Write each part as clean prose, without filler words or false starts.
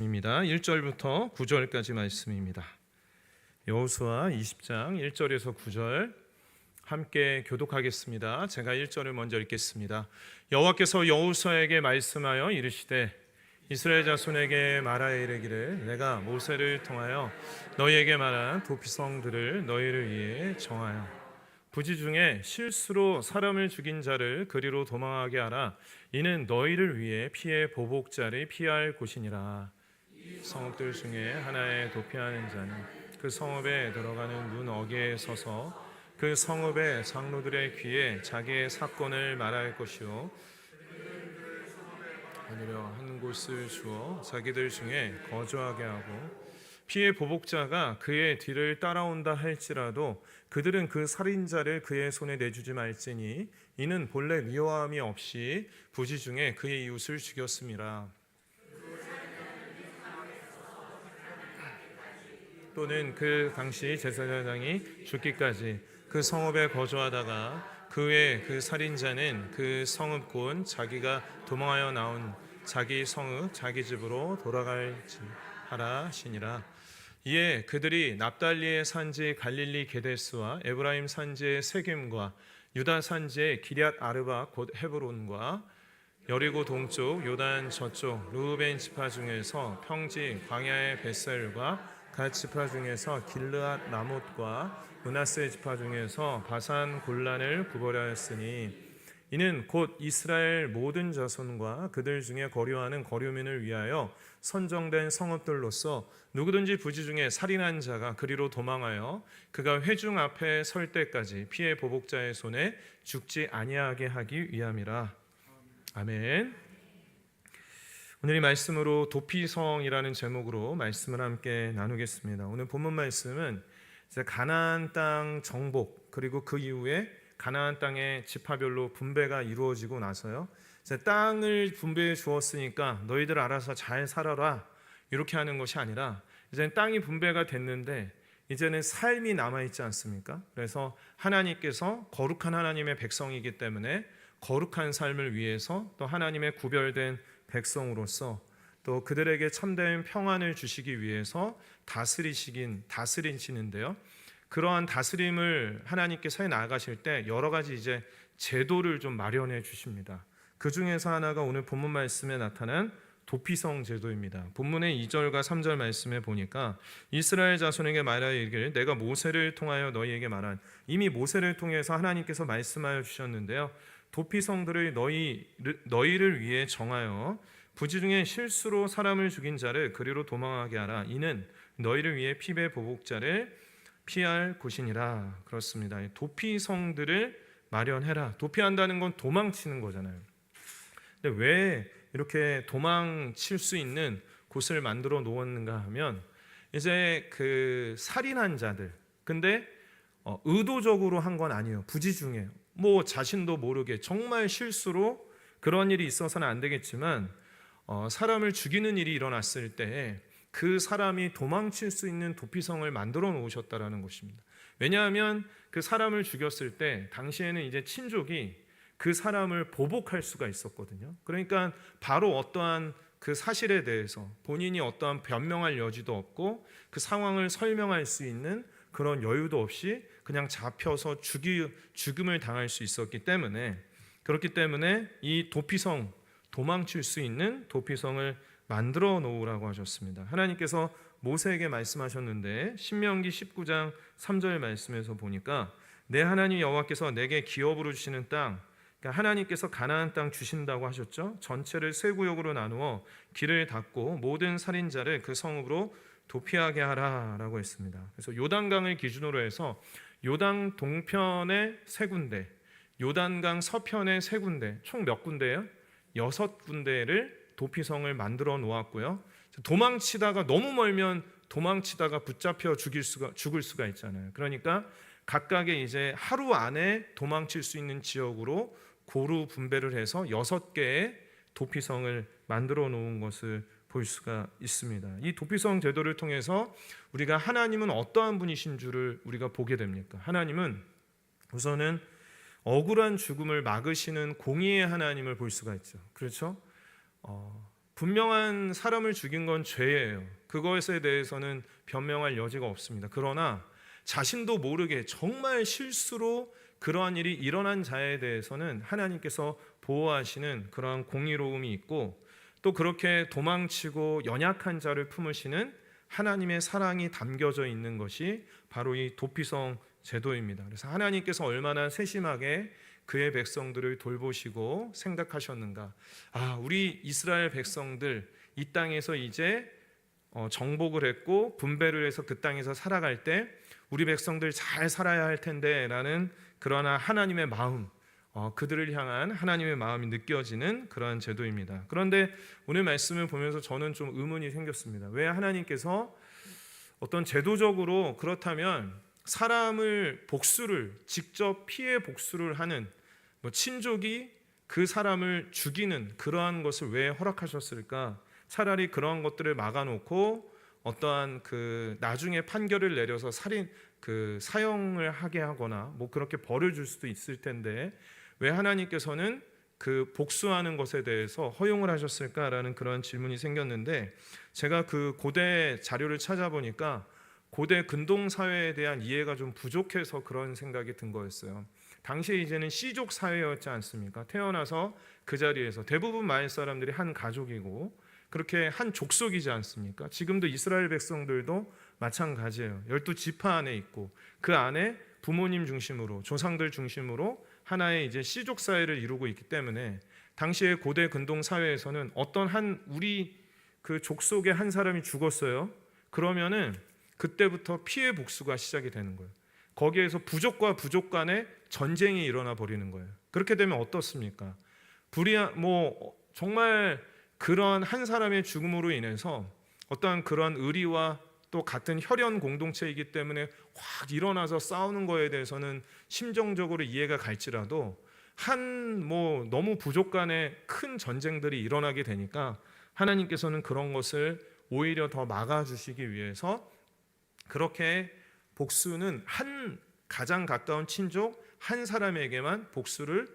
입니다. 1절부터 9절까지 말씀입니다. 여호수아 20장 1절에서 9절 함께 교독하겠습니다. 제가 1절을 먼저 읽겠습니다. 여호와께서 여호수아에게 말씀하여 이르시되 이스라엘 자손에게 말하여 이르기를 내가 모세를 통하여 너희에게 말한 도피성들을 너희를 위해 정하여 부지 중에 실수로 사람을 죽인 자를 그리로 도망하게 하라. 이는 너희를 위해 피해 보복자를 피할 곳이니라. 성읍들 중에 하나에 도피하는 자는 그 성읍에 들어가는 문 어귀에 서서 그 성읍의 장로들의 귀에 자기의 사건을 말할 것이요 하늘여 한 곳을 주어 자기들 중에 거주하게 하고 피해 보복자가 그의 뒤를 따라온다 할지라도 그들은 그 살인자를 그의 손에 내주지 말지니 이는 본래 미워함이 없이 부지 중에 그의 이웃을 죽였음이라. 또는 그 당시 제사장이 죽기까지 그 성읍에 거주하다가 그 외에 그 살인자는 그 성읍 곧 자기가 도망하여 나온 자기 성읍 자기 집으로 돌아갈지 하라 하시니라. 이에 그들이 납달리의 산지 갈릴리 게데스와 에브라임 산지의 세겜과 유다 산지의 기럇 아르바 곧 헤브론과 여리고 동쪽 요단 저쪽 르우벤 지파 중에서 평지 광야의 벳셀과 갓 지파 중에서 길르앗 라못과 므낫세 지파 중에서 바산 골란을 구벌하여 했으니 이는 곧 이스라엘 모든 자손과 그들 중에 거류하는 거류민을 위하여 선정된 성읍들로서 누구든지 부지 중에 살인한 자가 그리로 도망하여 그가 회중 앞에 설 때까지 피해 보복자의 손에 죽지 아니하게 하기 위함이라. 아멘. 오늘 이 말씀으로 도피성이라는 제목으로 말씀을 함께 나누겠습니다. 오늘 본문 말씀은 이제 가나안 땅 정복 그리고 그 이후에 가나안 땅의 지파별로 분배가 이루어지고 나서요. 이제 땅을 분배해 주었으니까 너희들 알아서 잘 살아라 이렇게 하는 것이 아니라 이제 땅이 분배가 됐는데 이제는 삶이 남아 있지 않습니까? 그래서 하나님께서 거룩한 하나님의 백성이기 때문에 거룩한 삶을 위해서 또 하나님의 구별된 백성으로서 또 그들에게 참된 평안을 주시기 위해서 다스리시는데요. 그러한 다스림을 하나님께서 해 나가실 때 여러 가지 이제 제도를 좀 마련해 주십니다. 그 중에서 하나가 오늘 본문 말씀에 나타난 도피성 제도입니다. 본문의 2절과 3절 말씀에 보니까 이스라엘 자손에게 말하여 이르기를 내가 모세를 통하여 너희에게 말한, 이미 모세를 통해서 하나님께서 말씀하여 주셨는데요. 도피성들을 너희를 위해 정하여 부지 중에 실수로 사람을 죽인 자를 그리로 도망하게 하라. 이는 너희를 위해 피배 보복자를 피할 곳이니라. 그렇습니다. 도피성들을 마련해라. 도피한다는 건 도망치는 거잖아요. 근데 왜 이렇게 도망칠 수 있는 곳을 만들어 놓았는가 하면 이제 그 살인한 자들, 근데 의도적으로 한 건 아니에요. 부지 중에 뭐 자신도 모르게 정말 실수로 그런 일이 있어서는 안 되겠지만 사람을 죽이는 일이 일어났을 때 그 사람이 도망칠 수 있는 도피성을 만들어 놓으셨다라는 것입니다. 왜냐하면 그 사람을 죽였을 때 당시에는 이제 친족이 그 사람을 보복할 수가 있었거든요. 그러니까 바로 어떠한 그 사실에 대해서 본인이 어떠한 변명할 여지도 없고 그 상황을 설명할 수 있는 그런 여유도 없이 그냥 잡혀서 죽음을 당할 수 있었기 때문에, 그렇기 때문에 이 도피성, 도망칠 수 있는 도피성을 만들어 놓으라고 하셨습니다. 하나님께서 모세에게 말씀하셨는데 신명기 19장 3절 말씀에서 보니까 내 하나님 여호와께서 내게 기업으로 주시는 땅, 그러니까 하나님께서 가나안 땅 주신다고 하셨죠. 전체를 세 구역으로 나누어 길을 닫고 모든 살인자를 그 성읍으로 도피하게 하라라고 했습니다. 그래서 요단강을 기준으로 해서 요단 동편에 3군데, 요단강 서편에 3군데, 총 몇 군데예요? 6군데를 도피성을 만들어 놓았고요. 도망치다가 너무 멀면 도망치다가 붙잡혀 죽을 수가 있잖아요. 그러니까 각각의 이제 하루 안에 도망칠 수 있는 지역으로 고루 분배를 해서 6개의 도피성을 만들어 놓은 것을 볼 수가 있습니다. 이 도피성 제도를 통해서 우리가 하나님은 어떠한 분이신 줄을 우리가 보게 됩니까? 하나님은 우선은 억울한 죽음을 막으시는 공의의 하나님을 볼 수가 있죠. 그렇죠? 분명한 사람을 죽인 건 죄예요. 그것에 대해서는 변명할 여지가 없습니다. 그러나 자신도 모르게 정말 실수로 그러한 일이 일어난 자에 대해서는 하나님께서 보호하시는 그러한 공의로움이 있고, 또 그렇게 도망치고 연약한 자를 품으시는 하나님의 사랑이 담겨져 있는 것이 바로 이 도피성 제도입니다. 그래서 하나님께서 얼마나 세심하게 그의 백성들을 돌보시고 생각하셨는가. 우리 이스라엘 백성들 이 땅에서 이제 정복을 했고 분배를 해서 그 땅에서 살아갈 때 우리 백성들 잘 살아야 할 텐데 라는 그러나 하나님의 마음, 그들을 향한 하나님의 마음이 느껴지는 그러한 제도입니다. 그런데 오늘 말씀을 보면서 저는 좀 의문이 생겼습니다. 왜 하나님께서 어떤 제도적으로 그렇다면 사람을 복수를 직접 피해 복수를 하는 친족이 그 사람을 죽이는 그러한 것을 왜 허락하셨을까? 차라리 그러한 것들을 막아놓고 어떠한 그 나중에 판결을 내려서 사형을 하게 하거나 그렇게 벌을 줄 수도 있을 텐데 왜 하나님께서는 그 복수하는 것에 대해서 허용을 하셨을까라는 그런 질문이 생겼는데, 제가 그 고대 자료를 찾아보니까 고대 근동 사회에 대한 이해가 좀 부족해서 그런 생각이 든 거였어요. 당시에 이제는 씨족 사회였지 않습니까? 태어나서 그 자리에서 대부분 마을 사람들이 한 가족이고 그렇게 한 족속이지 않습니까? 지금도 이스라엘 백성들도 마찬가지예요. 12지파 안에 있고 그 안에 부모님 중심으로 조상들 중심으로 하나의 이제 씨족 사회를 이루고 있기 때문에 당시의 고대 근동 사회에서는 어떤 우리 그 족속의 한 사람이 죽었어요. 그러면은 그때부터 피해 복수가 시작이 되는 거예요. 거기에서 부족과 부족 간의 전쟁이 일어나 버리는 거예요. 그렇게 되면 어떻습니까? 정말 그런 한 사람의 죽음으로 인해서 어떠한 그런 의리와 또 같은 혈연 공동체이기 때문에 확 일어나서 싸우는 거에 대해서는 심정적으로 이해가 갈지라도 너무 부족 간의 큰 전쟁들이 일어나게 되니까 하나님께서는 그런 것을 오히려 더 막아주시기 위해서 그렇게 복수는 가장 가까운 친족 한 사람에게만 복수를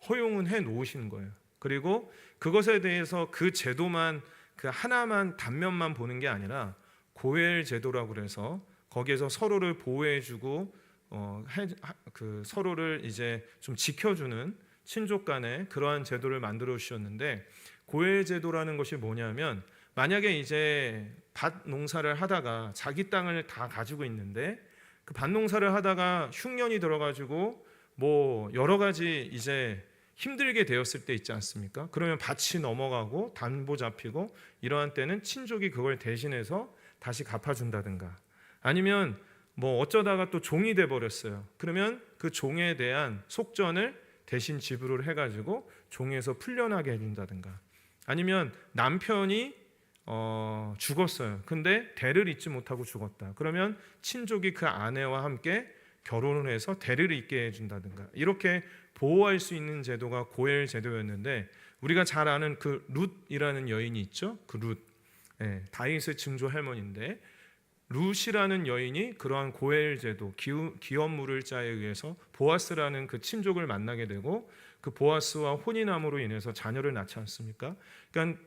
허용은 해 놓으시는 거예요. 그리고 그것에 대해서 그 제도만 그 하나만 단면만 보는 게 아니라 고엘 제도라고 그래서 거기에서 서로를 보호해주고 서로를 이제 좀 지켜주는 친족 간의 그러한 제도를 만들어 주셨는데, 고엘 제도라는 것이 뭐냐면 만약에 이제 밭 농사를 하다가 자기 땅을 다 가지고 있는데 그 밭 농사를 하다가 흉년이 들어가지고 여러 가지 이제 힘들게 되었을 때 있지 않습니까? 그러면 밭이 넘어가고 담보 잡히고 이러한 때는 친족이 그걸 대신해서 다시 갚아준다든가, 아니면 어쩌다가 또 종이 돼 버렸어요. 그러면 그 종에 대한 속전을 대신 지불을 해가지고 종에서 풀려나게 해준다든가, 아니면 남편이 죽었어요. 근데 대를 잇지 못하고 죽었다. 그러면 친족이 그 아내와 함께 결혼을 해서 대를 잇게 해준다든가, 이렇게 보호할 수 있는 제도가 고엘 제도였는데, 우리가 잘 아는 그 룻이라는 여인이 있죠. 그 룻, 다윗의 증조 할머니인데 룻이라는 여인이 그러한 고엘 제도, 기업 물을 자에 의해서 보아스라는 그 친족을 만나게 되고 그 보아스와 혼인함으로 인해서 자녀를 낳지 않습니까? 그러니까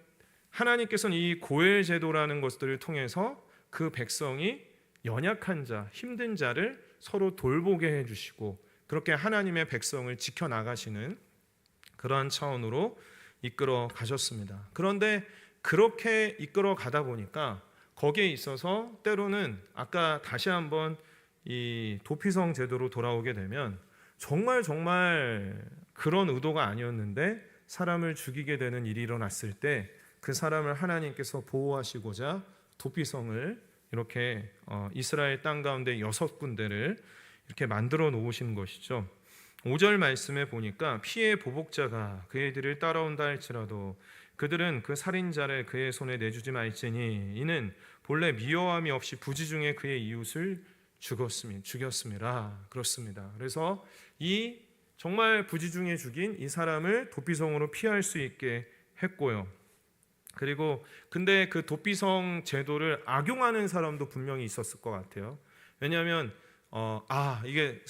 하나님께서는 이 고엘 제도라는 것들을 통해서 그 백성이 연약한 자, 힘든 자를 서로 돌보게 해주시고 그렇게 하나님의 백성을 지켜나가시는 그러한 차원으로 이끌어 가셨습니다. 그런데 그렇게 이끌어 가다 보니까 거기에 있어서 때로는 아까 다시 한번 이 도피성 제도로 돌아오게 되면 정말 그런 의도가 아니었는데 사람을 죽이게 되는 일이 일어났을 때 그 사람을 하나님께서 보호하시고자 도피성을 이렇게 이스라엘 땅 가운데 6군데를 이렇게 만들어 놓으신 것이죠. 5절 말씀에 보니까 피의 보복자가 그의 따라온다 할지라도 그들은 그 살인자를 그의 손에 내주지 말지니 이는 본래 미워함이 없이 부지 중에 그의 이웃을 죽였습니다. 그렇습니다. 그래서 이 정말 부지 중에 죽인 이 사람을 도피성으로 피할 수 있게 했고요. 그리고 근데 그 도피성 제도를 악용하는 사람도 분명히 있었을 것 같아요. 왜냐하면 이게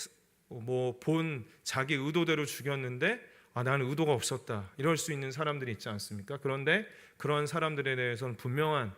본 자기 의도대로 죽였는데 나는 의도가 없었다, 이럴 수 있는 사람들이 있지 않습니까? 그런데 그런 사람들에 대해서는 분명한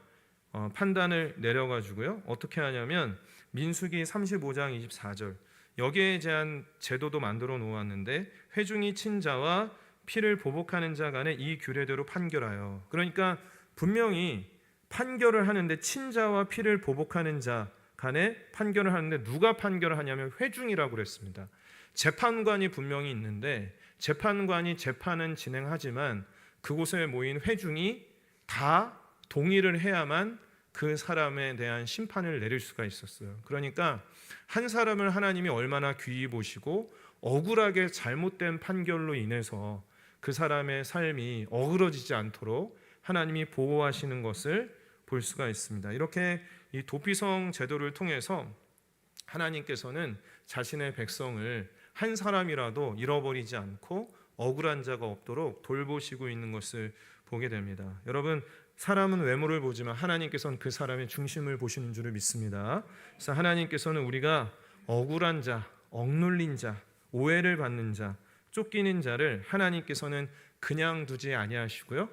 판단을 내려가지고요, 어떻게 하냐면 민수기 35장 24절, 여기에 대한 제도도 만들어 놓았는데, 회중이 친 자와 피를 보복하는 자 간에 이 규례대로 판결하여. 그러니까 분명히 판결을 하는데, 친자와 피를 보복하는 자 간에 판결을 하는데 누가 판결을 하냐면 회중이라고 그랬습니다. 재판관이 분명히 있는데, 재판관이 재판은 진행하지만 그곳에 모인 회중이 다 동의를 해야만 그 사람에 대한 심판을 내릴 수가 있었어요. 그러니까 한 사람을 하나님이 얼마나 귀히 보시고, 억울하게 잘못된 판결로 인해서 그 사람의 삶이 어그러지지 않도록 하나님이 보호하시는 것을 볼 수가 있습니다. 이렇게 이 도피성 제도를 통해서 하나님께서는 자신의 백성을 한 사람이라도 잃어버리지 않고 억울한 자가 없도록 돌보시고 있는 것을 보게 됩니다. 여러분, 사람은 외모를 보지만 하나님께서는 그 사람의 중심을 보시는 줄을 믿습니다. 그래서 하나님께서는 우리가 억울한 자, 억눌린 자, 오해를 받는 자, 쫓기는 자를 하나님께서는 그냥 두지 아니하시고요,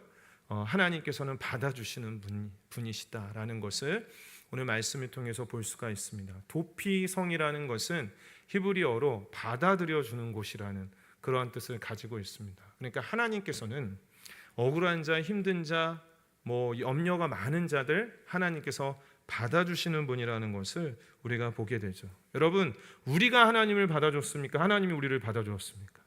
하나님께서는 받아주시는 분이시다라는 것을 오늘 말씀을 통해서 볼 수가 있습니다. 도피성이라는 것은 히브리어로 받아들여 주는 곳이라는 그러한 뜻을 가지고 있습니다. 그러니까 하나님께서는 억울한 자, 힘든 자, 염려가 많은 자들 하나님께서 받아주시는 분이라는 것을 우리가 보게 되죠. 여러분, 우리가 하나님을 받아줬습니까? 하나님이 우리를 받아주었습니까?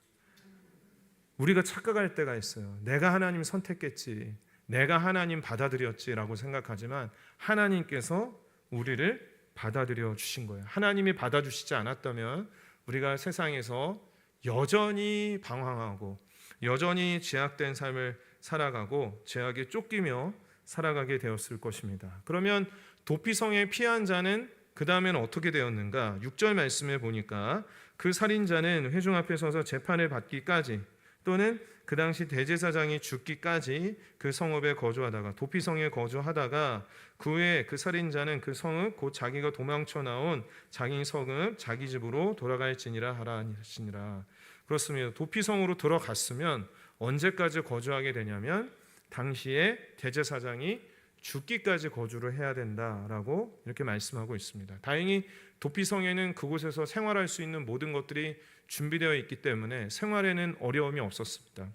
우리가 착각할 때가 있어요. 내가 하나님 선택했지, 내가 하나님 받아들였지라고 생각하지만 하나님께서 우리를 받아들여 주신 거예요. 하나님이 받아주시지 않았다면 우리가 세상에서 여전히 방황하고 여전히 제약된 삶을 살아가고 죄악에 쫓기며 살아가게 되었을 것입니다. 그러면 도피성에 피한 자는 그 다음에는 어떻게 되었는가? 6절 말씀에 보니까 그 살인자는 회중 앞에 서서 재판을 받기까지, 또는 그 당시 대제사장이 죽기까지 그 성읍에 거주하다가, 도피성에 거주하다가 그 후에 그 살인자는 그 성읍 곧 자기가 도망쳐 나온 자기 성읍 자기 집으로 돌아갈지니라 하라 하시니라. 그렇습니다. 도피성으로 들어갔으면 언제까지 거주하게 되냐면 당시에 대제사장이 죽기까지 거주를 해야 된다라고 이렇게 말씀하고 있습니다. 다행히 도피성에는 그곳에서 생활할 수 있는 모든 것들이 준비되어 있기 때문에 생활에는 어려움이 없었습니다.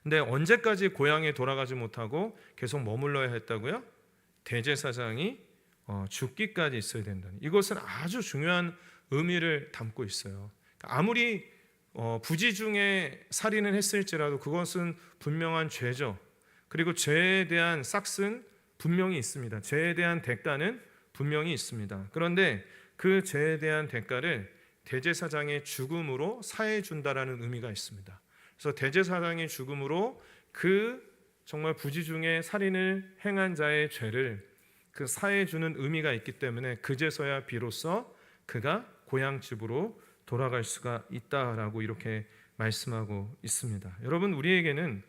근데 언제까지 고향에 돌아가지 못하고 계속 머물러야 했다고요? 대제사장이 죽기까지 있어야 된다는, 이것은 아주 중요한 의미를 담고 있어요. 아무리 부지 중에 살인을 했을지라도 그것은 분명한 죄죠. 그리고 죄에 대한 싹슨 분명히 있습니다. 죄에 대한 대가는 분명히 있습니다. 그런데 그 죄에 대한 대가를 대제사장의 죽음으로 사해 준다라는 의미가 있습니다. 그래서 대제사장의 죽음으로 그 정말 부지 중에 살인을 행한 자의 죄를 그 사해 주는 의미가 있기 때문에 그제서야 비로소 그가 고향 집으로 돌아갈 수가 있다라고 이렇게 말씀하고 있습니다. 여러분, 우리에게는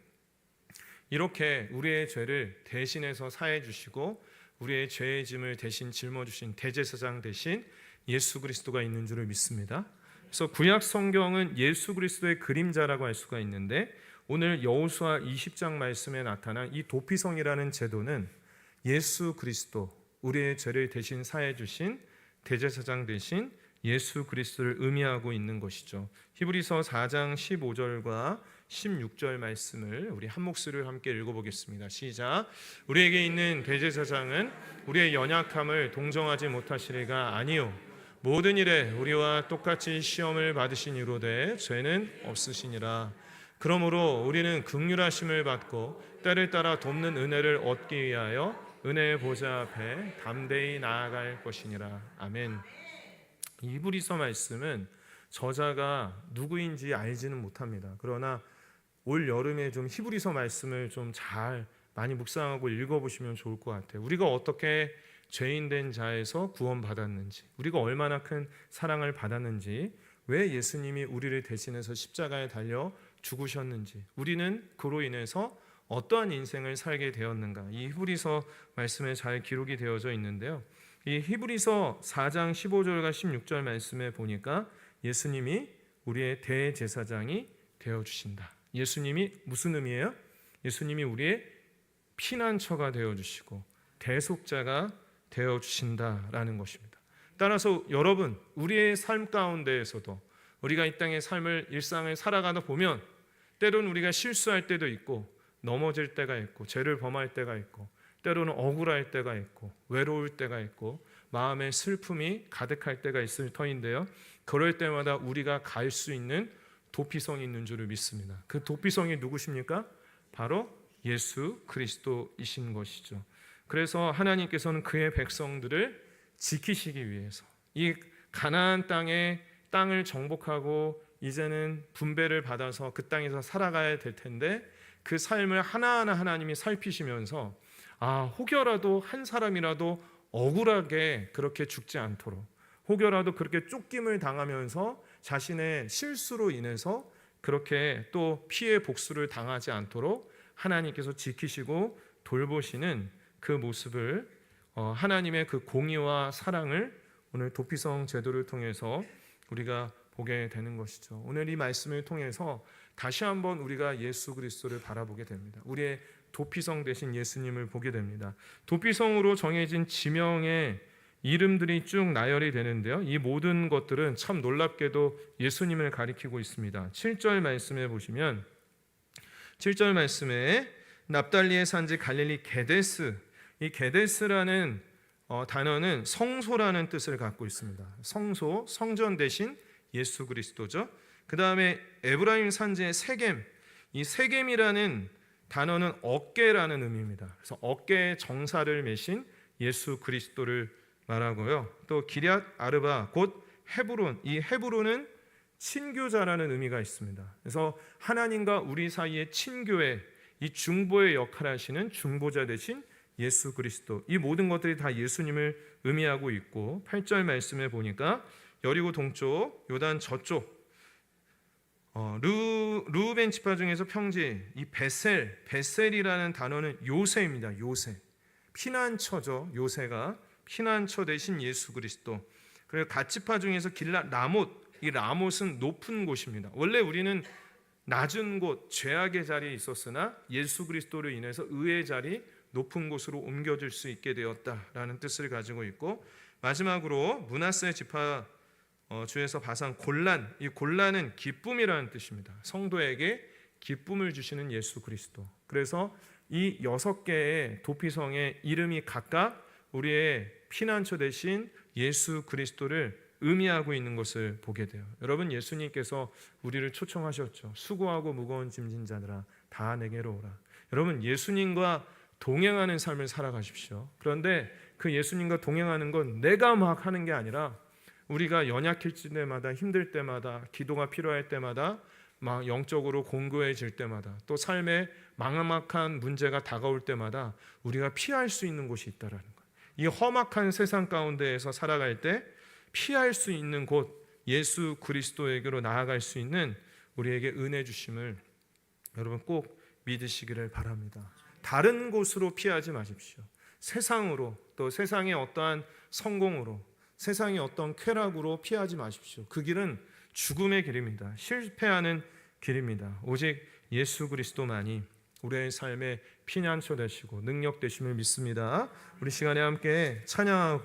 이렇게 우리의 죄를 대신해서 사해 주시고 우리의 죄의 짐을 대신 짊어 주신 대제사장 대신 예수 그리스도가 있는 줄을 믿습니다. 그래서 구약 성경은 예수 그리스도의 그림자라고 할 수가 있는데, 오늘 여호수아 20장 말씀에 나타난 이 도피성이라는 제도는 예수 그리스도, 우리의 죄를 대신 사해 주신 대제사장 대신 예수 그리스도를 의미하고 있는 것이죠. 히브리서 4장 15절과 16절 말씀을 우리 한 목소리를 함께 읽어보겠습니다. 시작. 우리에게 있는 대제사장은 우리의 연약함을 동정하지 못하시리가 아니요 모든 일에 우리와 똑같이 시험을 받으신 이로되 죄는 없으시니라. 그러므로 우리는 긍휼하심을 받고 때를 따라 돕는 은혜를 얻기 위하여 은혜의 보좌 앞에 담대히 나아갈 것이니라. 아멘. 히브리서 말씀은 저자가 누구인지 알지는 못합니다. 그러나 올 여름에 좀 히브리서 말씀을 좀 잘 많이 묵상하고 읽어보시면 좋을 것 같아요. 우리가 어떻게 죄인된 자에서 구원받았는지, 우리가 얼마나 큰 사랑을 받았는지, 왜 예수님이 우리를 대신해서 십자가에 달려 죽으셨는지, 우리는 그로 인해서 어떠한 인생을 살게 되었는가, 이 히브리서 말씀에 잘 기록이 되어져 있는데요. 이 히브리서 4장 15절과 16절 말씀에 보니까 예수님이 우리의 대제사장이 되어 주신다. 예수님이 무슨 의미예요? 예수님이 우리의 피난처가 되어 주시고 대속자가 되어 주신다라는 것입니다. 따라서 여러분, 우리의 삶 가운데에서도 우리가 이 땅의 삶을 일상을 살아가다 보면 때로는 우리가 실수할 때도 있고 넘어질 때가 있고 죄를 범할 때가 있고 때로는 억울할 때가 있고 외로울 때가 있고 마음에 슬픔이 가득할 때가 있을 터인데요. 그럴 때마다 우리가 갈 수 있는 도피성이 있는 줄을 믿습니다. 그 도피성이 누구십니까? 바로 예수 그리스도이신 것이죠. 그래서 하나님께서는 그의 백성들을 지키시기 위해서 이 가나안 땅을 정복하고 이제는 분배를 받아서 그 땅에서 살아가야 될 텐데 그 삶을 하나하나 하나님이 살피시면서 혹여라도 한 사람이라도 억울하게 그렇게 죽지 않도록, 혹여라도 그렇게 쫓김을 당하면서 자신의 실수로 인해서 그렇게 또 피해 복수를 당하지 않도록 하나님께서 지키시고 돌보시는 그 모습을, 하나님의 그 공의와 사랑을 오늘 도피성 제도를 통해서 우리가 보게 되는 것이죠. 오늘 이 말씀을 통해서 다시 한번 우리가 예수 그리스도를 바라보게 됩니다. 우리의 도피성 되신 예수님을 보게 됩니다. 도피성으로 정해진 지명의 이름들이 쭉 나열이 되는데요. 이 모든 것들은 참 놀랍게도 예수님을 가리키고 있습니다. 7절 말씀에 보시면 7절 말씀에 납달리의 산지 갈릴리 게데스, 이 게데스라는 단어는 성소라는 뜻을 갖고 있습니다. 성소, 성전 대신 예수 그리스도죠. 그 다음에 에브라임 산지의 세겜, 이 세겜이라는 단어는 어깨라는 의미입니다. 그래서 어깨에 정사를 메신 예수 그리스도를 말하고요. 또 기럇 아르바 곧 헤브론, 이 헤브론은 친교자라는 의미가 있습니다. 그래서 하나님과 우리 사이의 친교의 이 중보의 역할을 하시는 중보자 되신 예수 그리스도, 이 모든 것들이 다 예수님을 의미하고 있고 8절 말씀에 보니까 여리고 동쪽 요단 저쪽 르우벤 지파 중에서 평지 이 베셀이라는 단어는 요새입니다. 요새, 피난처죠. 요새가 피난처 대신 예수 그리스도. 그리고 갓 지파 중에서 길랏 라못, 이 라못은 높은 곳입니다. 원래 우리는 낮은 곳, 죄악의 자리에 있었으나 예수 그리스도로 인해서 의의 자리, 높은 곳으로 옮겨질 수 있게 되었다라는 뜻을 가지고 있고, 마지막으로 므낫세 지파 주에서 바산 골란, 이 골란은 기쁨이라는 뜻입니다. 성도에게 기쁨을 주시는 예수 그리스도. 그래서 이 6개의 도피성의 이름이 각각 우리의 피난처 대신 예수 그리스도를 의미하고 있는 것을 보게 돼요. 여러분, 예수님께서 우리를 초청하셨죠. 수고하고 무거운 짐진 자들아 다 내게로 오라. 여러분, 예수님과 동행하는 삶을 살아가십시오. 그런데 그 예수님과 동행하는 건 내가 막 하는 게 아니라 우리가 연약해질 때마다, 힘들 때마다, 기도가 필요할 때마다, 막 영적으로 공고해질 때마다, 또 삶에 막막한 문제가 다가올 때마다 우리가 피할 수 있는 곳이 있다라는 거예요. 이 험악한 세상 가운데에서 살아갈 때 피할 수 있는 곳, 예수 그리스도에게로 나아갈 수 있는 우리에게 은혜 주심을 여러분 꼭 믿으시기를 바랍니다. 다른 곳으로 피하지 마십시오. 세상으로, 또 세상의 어떠한 성공으로, 세상의 어떤 쾌락으로 피하지 마십시오. 그 길은 죽음의 길입니다. 실패하는 길입니다. 오직 예수 그리스도만이 우리의 삶의 피난처 되시고 능력 되심을 믿습니다. 우리 시간에 함께 찬양하고